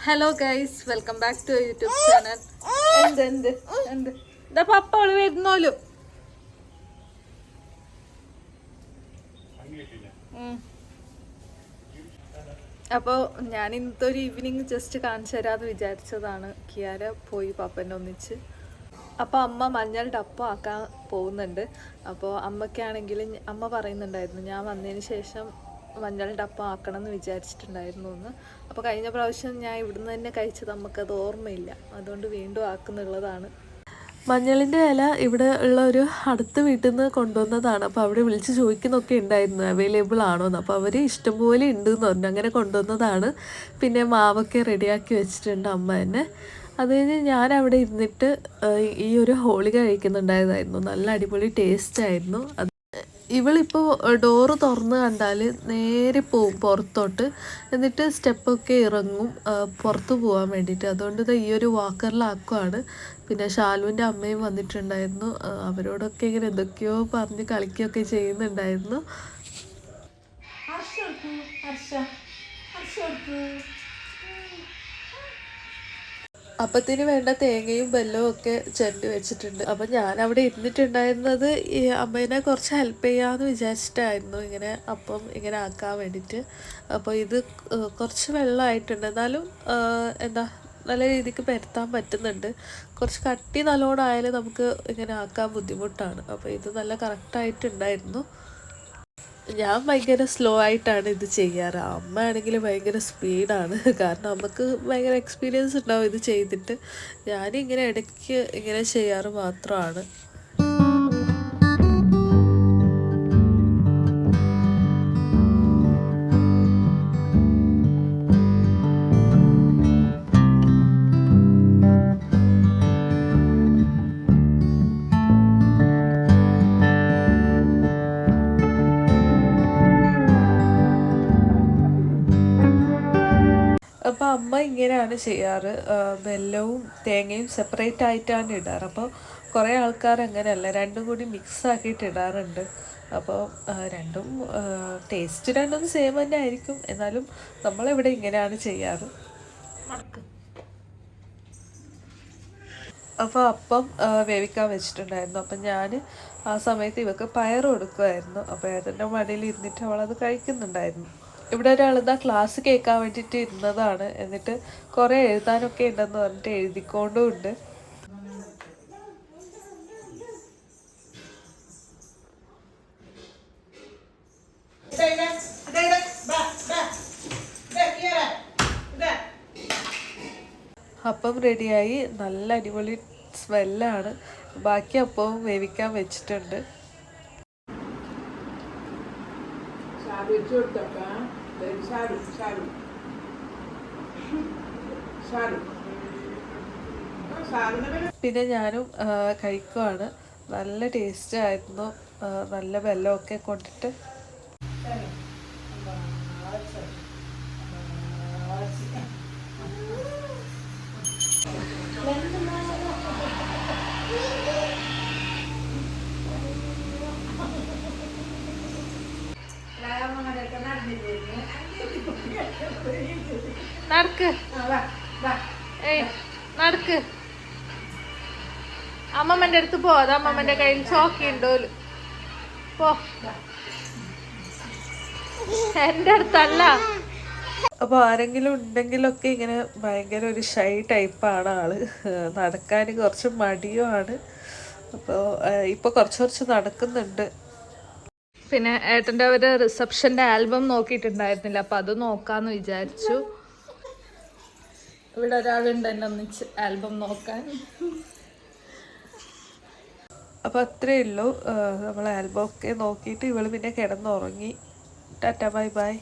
Hello guys, welcome back to YouTube channel. എന്താ പപ്പ അവള് വരുന്നോലും. അപ്പോൾ ഞാൻ ഇന്നത്തെ ഒരു ഈവനിങ് ജസ്റ്റ് കാണിച്ചു തരാമെന്ന് വിചാരിച്ചതാണ്. കിയാര പോയി പപ്പൻ്റെ ഒന്നിച്ച്. അപ്പോൾ അമ്മ മഞ്ഞൾ ഡപ്പ ആക്കാൻ പോകുന്നുണ്ട്. അപ്പോൾ അമ്മയ്ക്കാണെങ്കിൽ അമ്മ പറയുന്നുണ്ടായിരുന്നു ഞാൻ വന്നതിന് ശേഷം മഞ്ഞൾ ഡപ്പ ആക്കണം എന്ന് വിചാരിച്ചിട്ടുണ്ടായിരുന്നു എന്ന്. അപ്പോൾ കഴിഞ്ഞ പ്രാവശ്യം ഞാൻ ഇവിടുന്ന് തന്നെ കഴിച്ചത് നമുക്കത് ഓർമ്മയില്ല, അതുകൊണ്ട് വീണ്ടും ആക്കുന്നുള്ളതാണ്. മഞ്ഞളിൻ്റെ ഇല ഇവിടെ ഉള്ള ഒരു അടുത്ത വീട്ടിൽ നിന്ന് കൊണ്ടുവന്നതാണ്. അപ്പോൾ അവിടെ വിളിച്ച് ചോദിക്കുന്നൊക്കെ ഉണ്ടായിരുന്നു അവൈലബിൾ ആണോന്ന്. അപ്പോൾ അവർ ഇഷ്ടംപോലെ ഉണ്ട് എന്ന് പറഞ്ഞു, അങ്ങനെ കൊണ്ടുവന്നതാണ്. പിന്നെ മാവൊക്കെ റെഡിയാക്കി വെച്ചിട്ടുണ്ട് അമ്മ തന്നെ. അത് കഴിഞ്ഞ് ഞാൻ അവിടെ ഇരുന്നിട്ട് ഈ ഒരു ഹോളി കഴിക്കുന്നുണ്ടായതായിരുന്നു. നല്ല അടിപൊളി ടേസ്റ്റ് ആയിരുന്നു. ഇവളിപ്പോൾ ഡോറ് തുറന്ന് കണ്ടാൽ നേരെ പോവും പുറത്തോട്ട്, എന്നിട്ട് സ്റ്റെപ്പൊക്കെ ഇറങ്ങും പുറത്ത് പോകാൻ വേണ്ടിയിട്ട്. അതുകൊണ്ട് ഈ ഒരു വാക്കറിലാക്കുവാണ്. പിന്നെ ഷാലുവിൻ്റെ അമ്മയും വന്നിട്ടുണ്ടായിരുന്നു. അവരോടൊക്കെ ഇങ്ങനെ എന്തൊക്കെയോ പറഞ്ഞ് കളിക്കുകയൊക്കെ ചെയ്യുന്നുണ്ടായിരുന്നു. അപ്പത്തിന് വേണ്ട തേങ്ങയും ബെല്ലവും ഒക്കെ ചെരണ്ടി വെച്ചിട്ടുണ്ട്. അപ്പം ഞാൻ അവിടെ ഇരുന്നിട്ടുണ്ടായിരുന്നത് ഈ അമ്മേനെ കുറച്ച് ഹെൽപ്പ് ചെയ്യാമെന്ന് വിചാരിച്ചിട്ടായിരുന്നു, ഇങ്ങനെ അപ്പം ഇങ്ങനെ ആക്കാൻ വേണ്ടിയിട്ട്. അപ്പോൾ ഇത് കുറച്ച് വെള്ളമായിട്ടുണ്ട്, എന്നാലും എന്താ നല്ല രീതിക്ക് പരത്താൻ പറ്റുന്നുണ്ട്. കുറച്ച് കട്ടി നല്ലോണം ആയാലും നമുക്ക് ഇങ്ങനെ ആക്കാൻ ബുദ്ധിമുട്ടാണ്. അപ്പോൾ ഇത് നല്ല കറക്റ്റായിട്ടുണ്ടായിരുന്നു. ഞാൻ ഭയങ്കര സ്ലോ ആയിട്ടാണ് ഇത് ചെയ്യാറ്. അമ്മ ആണെങ്കിൽ ഭയങ്കര സ്പീഡാണ്. കാരണം നമുക്ക് ഭയങ്കര എക്സ്പീരിയൻസ് ഉണ്ടാവും ഇത് ചെയ്തിട്ട്. ഞാനിങ്ങനെ ഇടയ്ക്ക് ഇങ്ങനെ ചെയ്യാറ് മാത്രമാണ്. അപ്പോൾ അമ്മ ഇങ്ങനെയാണ് ചെയ്യാറ്, വെല്ലവും തേങ്ങയും സെപ്പറേറ്റ് ആയിട്ടാണ് ഇടാറ്. അപ്പോൾ കുറേ ആൾക്കാർ അങ്ങനെയല്ല, രണ്ടും കൂടി മിക്സ് ആക്കിയിട്ട് ഇടാറുണ്ട്. അപ്പോൾ രണ്ടും ടേസ്റ്റ് രണ്ടും സെയിം തന്നെ ആയിരിക്കും, എന്നാലും നമ്മളിവിടെ ഇങ്ങനെയാണ് ചെയ്യാറ്. അപ്പോൾ അപ്പം വേവിക്കാൻ വെച്ചിട്ടുണ്ടായിരുന്നു. അപ്പം ഞാൻ ആ സമയത്ത് ഇവക്ക് പയർ കൊടുക്കുമായിരുന്നു. അപ്പോൾ ഏട്ടൻ്റെ മടിയിൽ ഇരുന്നിട്ട് അവളത് കഴിക്കുന്നുണ്ടായിരുന്നു. ഇവിടെ ഒരാളിതാ ക്ലാസ് കേൾക്കാൻ വേണ്ടിയിട്ട് ഇരുന്നതാണ്. എന്നിട്ട് കുറേ എഴുതാനൊക്കെ ഉണ്ടെന്ന് പറഞ്ഞിട്ട് എഴുതിക്കൊണ്ടും ഉണ്ട്. അപ്പം റെഡിയായി, നല്ല അടിപൊളി സ്മെല്ലാണ്. ബാക്കി അപ്പവും വേവിക്കാൻ വെച്ചിട്ടുണ്ട്. പിന്നെ ഞാനും കഴിക്കുവാണ്. നല്ല ടേസ്റ്റ് ആയിരുന്നു, നല്ല വെല്ലമൊക്കെ കൊണ്ടിട്ട്. നടക്ക് നടക്ക്, അമ്മമ്മന്റെ അടുത്ത് പോ. അത് അമ്മമ്മന്റെ കയ്യിൽ ചോക്കി ഉണ്ടോല്. പോ, എന്റെ അടുത്തല്ല. അപ്പോൾ ആരെങ്കിലും ഉണ്ടെങ്കിലൊക്കെ ഇങ്ങനെ ഭയങ്കര ഒരു ഷൈ ടൈപ്പാണ് ആള്. നടക്കാൻ കുറച്ച് മടിയുമാണ്. അപ്പോൾ ഇപ്പോൾ കുറച്ച് നടക്കുന്നുണ്ട്. പിന്നെ ഏട്ടൻ്റെ ഒരു റിസപ്ഷൻ്റെ ആൽബം നോക്കിയിട്ടുണ്ടായിരുന്നില്ല, അപ്പം അത് നോക്കാമെന്ന് വിചാരിച്ചു. ഇവിടെ ഒരാളുണ്ട് എന്നെ ഒന്നിച്ച് ആൽബം നോക്കാൻ. അപ്പോൾ അത്രയേ ഉള്ളൂ. നമ്മൾ ആൽബം ഒക്കെ നോക്കിയിട്ട് ഇവൾ പിന്നെ കിടന്നുറങ്ങി. Tata bye bye.